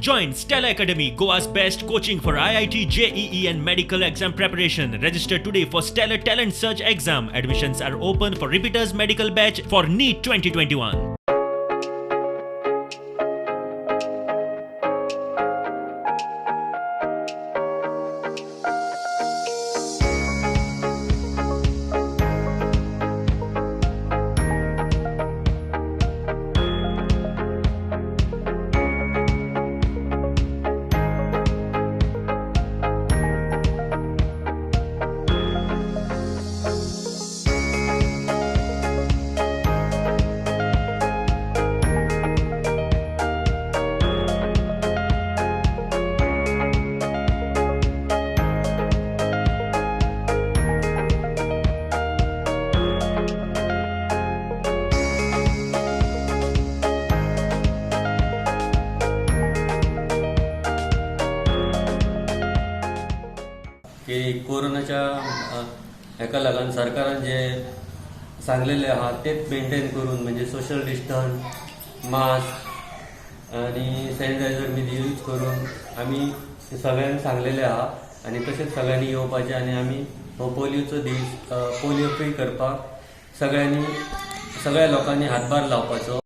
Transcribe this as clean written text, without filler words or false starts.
Join Stella Academy, Goa's best coaching for IIT, JEE and medical exam preparation. Register today for Stellar Talent Search exam. Admissions are open for repeaters medical batch for NEET 2021. की कोरोनाच्या हेका लागून सरकारान जे सांगलेले आहा तेच maintain करून म्हणजे सोशल डिस्टन्स, मास्क आणि सॅनिटायझर बी यूज करून आम्ही सगळ्यांनी सांगलेले आहा आणि तसेच सगळ्यांनी येवपाचे आणि आम्ही हो पोलिओचो दीस पोलिओ फ्री करपाक सगळ्या लोकांनी हातभार लावपाचो.